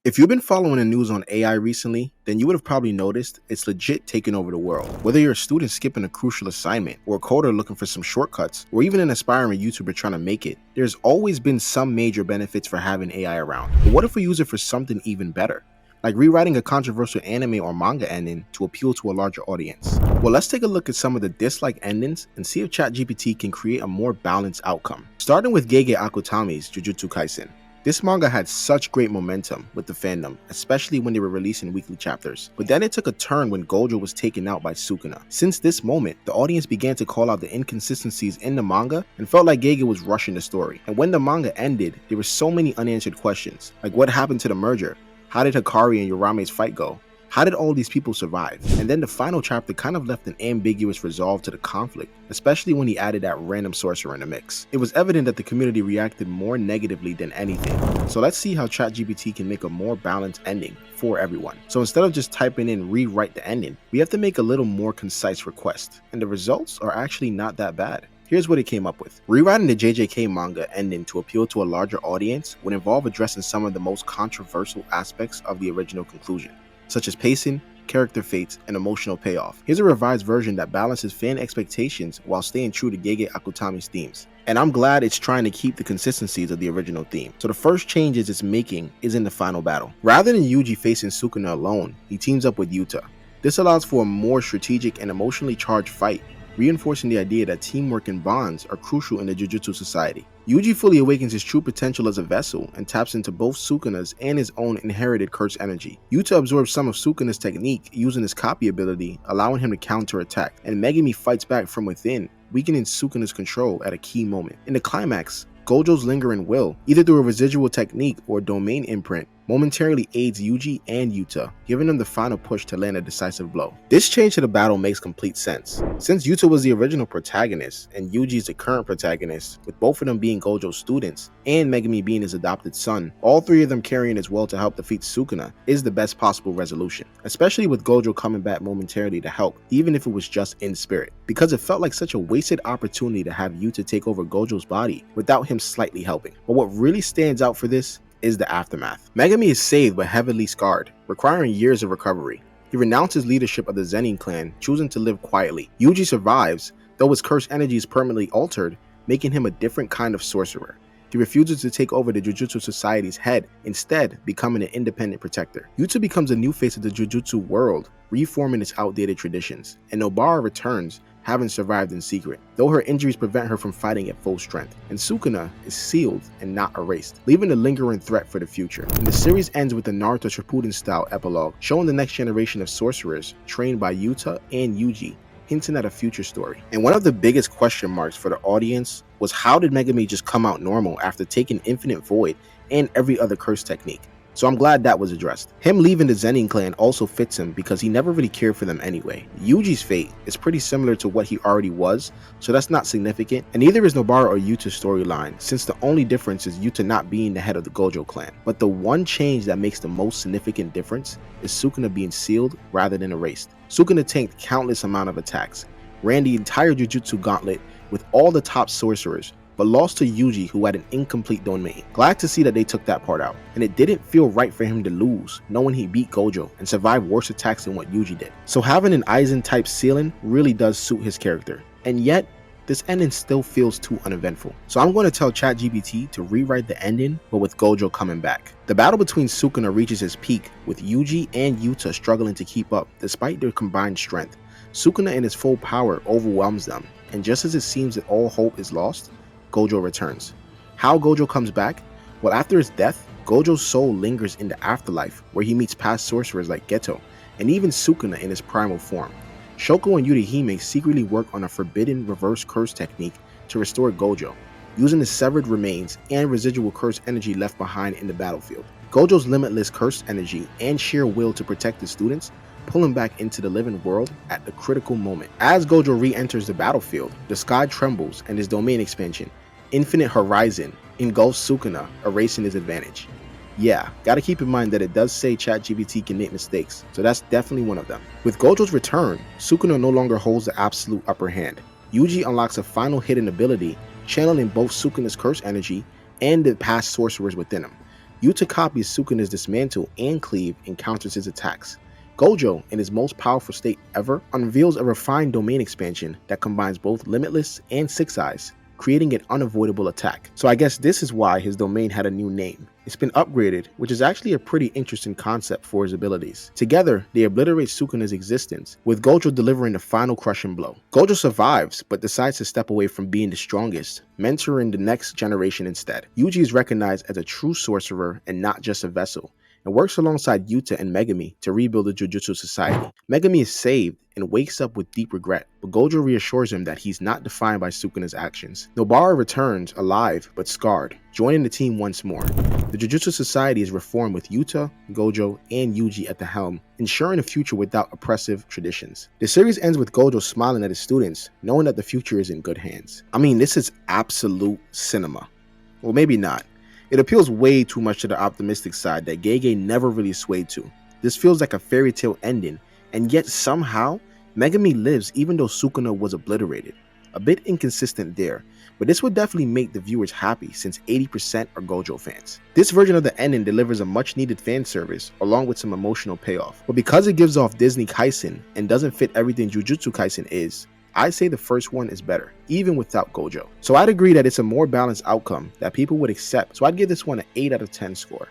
If you've been following the news on AI recently, then you would have probably noticed it's legit taking over the world. Whether you're a student skipping a crucial assignment, or a coder looking for some shortcuts, or even an aspiring YouTuber trying to make it, there's always been some major benefits for having AI around. But what if we use it for something even better? Like rewriting a controversial anime or manga ending to appeal to a larger audience. Well, let's take a look at some of the disliked endings and see if Chat-GPT can create a more balanced outcome. Starting with Gege Akutami's Jujutsu Kaisen. This manga had such great momentum with the fandom, especially when they were releasing weekly chapters. But then it took a turn when Gojo was taken out by Sukuna. Since this moment, the audience began to call out the inconsistencies in the manga and felt like Gege was rushing the story. And when the manga ended, there were so many unanswered questions, like what happened to the merger? How did Hikari and Yorame's fight go? How did all these people survive? And then the final chapter kind of left an ambiguous resolve to the conflict, especially when he added that random sorcerer in the mix. It was evident that the community reacted more negatively than anything. So let's see how Chat-GPT can make a more balanced ending for everyone. So instead of just typing in rewrite the ending, we have to make a little more concise request. And the results are actually not that bad. Here's what it came up with. Rewriting the JJK manga ending to appeal to a larger audience would involve addressing some of the most controversial aspects of the original conclusion, such as pacing, character fates, and emotional payoff. Here's a revised version that balances fan expectations while staying true to Gege Akutami's themes. And I'm glad it's trying to keep the consistencies of the original theme. So the first changes it's making is in the final battle. Rather than Yuji facing Sukuna alone, he teams up with Yuta. This allows for a more strategic and emotionally charged fight, reinforcing the idea that teamwork and bonds are crucial in the Jujutsu society. Yuji fully awakens his true potential as a vessel and taps into both Sukuna's and his own inherited curse energy. Yuta absorbs some of Sukuna's technique using his copy ability, allowing him to counterattack, and Megumi fights back from within, weakening Sukuna's control at a key moment. In the climax, Gojo's lingering will, either through a residual technique or domain imprint, momentarily aids Yuji and Yuta, giving them the final push to land a decisive blow. This change to the battle makes complete sense. Since Yuta was the original protagonist and Yuji is the current protagonist, with both of them being Gojo's students and Megumi being his adopted son, all three of them carrying his will to help defeat Sukuna is the best possible resolution, especially with Gojo coming back momentarily to help, even if it was just in spirit, because it felt like such a wasted opportunity to have Yuta take over Gojo's body without him slightly helping. But what really stands out for this is the aftermath. Megumi is saved but heavily scarred, requiring years of recovery. He renounces leadership of the Zenin clan, choosing to live quietly. Yuji survives, though his cursed energy is permanently altered, making him a different kind of sorcerer. He refuses to take over the Jujutsu Society's head, instead becoming an independent protector. Yuta becomes a new face of the Jujutsu world, reforming its outdated traditions, and Nobara returns, having survived in secret, though her injuries prevent her from fighting at full strength. And Sukuna is sealed and not erased, leaving a lingering threat for the future. And the series ends with a Naruto Shippuden-style epilogue, showing the next generation of sorcerers trained by Yuta and Yuji, hinting at a future story. And one of the biggest question marks for the audience was, how did Megumi just come out normal after taking Infinite Void and every other curse technique? So I'm glad that was addressed. Him leaving the Zenin clan also fits him because he never really cared for them anyway. Yuji's fate is pretty similar to what he already was, so that's not significant, and neither is Nobara or Yuta's storyline, since the only difference is Yuta not being the head of the Gojo clan. But the one change that makes the most significant difference is Sukuna being sealed rather than erased. Sukuna tanked countless amount of attacks, ran the entire Jujutsu gauntlet with all the top sorcerers, but lost to Yuji, who had an incomplete domain. Glad to see that they took that part out, and it didn't feel right for him to lose, knowing he beat Gojo and survived worse attacks than what Yuji did. So having an Aizen type sealing really does suit his character, and yet this ending still feels too uneventful. So I'm going to tell Chat-GPT to rewrite the ending, but with Gojo coming back. The battle between Sukuna reaches its peak, with Yuji and Yuta struggling to keep up despite their combined strength. Sukuna in his full power overwhelms them, and just as it seems that all hope is lost, Gojo returns. How Gojo comes back? Well, after his death, Gojo's soul lingers in the afterlife, where he meets past sorcerers like Geto, and even Sukuna in his primal form. Shoko and Yurihime secretly work on a forbidden reverse curse technique to restore Gojo, using the severed remains and residual curse energy left behind in the battlefield. Gojo's limitless curse energy and sheer will to protect his students pull him back into the living world at the critical moment. As Gojo re-enters the battlefield, the sky trembles and his domain expansion, Infinite Horizon, engulfs Sukuna, erasing his advantage. Yeah, gotta keep in mind that it does say Chat-GPT can make mistakes, so that's definitely one of them. With Gojo's return, Sukuna no longer holds the absolute upper hand. Yuji unlocks a final hidden ability, channeling both Sukuna's curse energy and the past sorcerers within him. Yuta copies Sukuna's dismantle and cleave and counters his attacks. Gojo, in his most powerful state ever, unveils a refined domain expansion that combines both Limitless and Six Eyes, creating an unavoidable attack. So I guess this is why his domain had a new name. It's been upgraded, which is actually a pretty interesting concept for his abilities. Together, they obliterate Sukuna's existence, with Gojo delivering the final crushing blow. Gojo survives, but decides to step away from being the strongest, mentoring the next generation instead. Yuji is recognized as a true sorcerer and not just a vessel, and works alongside Yuta and Megami to rebuild the Jujutsu Society. Megami is saved and wakes up with deep regret, but Gojo reassures him that he's not defined by Sukuna's actions. Nobara returns, alive but scarred, joining the team once more. The Jujutsu Society is reformed with Yuta, Gojo, and Yuji at the helm, ensuring a future without oppressive traditions. The series ends with Gojo smiling at his students, knowing that the future is in good hands. I mean, this is absolute cinema. Well, maybe not. It appeals way too much to the optimistic side that Gege never really swayed to. This feels like a fairy tale ending, and yet somehow, Megami lives even though Sukuna was obliterated. A bit inconsistent there, but this would definitely make the viewers happy since 80% are Gojo fans. This version of the ending delivers a much needed fan service along with some emotional payoff, but because it gives off Disney Kaisen and doesn't fit everything Jujutsu Kaisen is, I'd say the first one is better, even without Gojo. So I'd agree that it's a more balanced outcome that people would accept, so I'd give this one an 8 out of 10 score.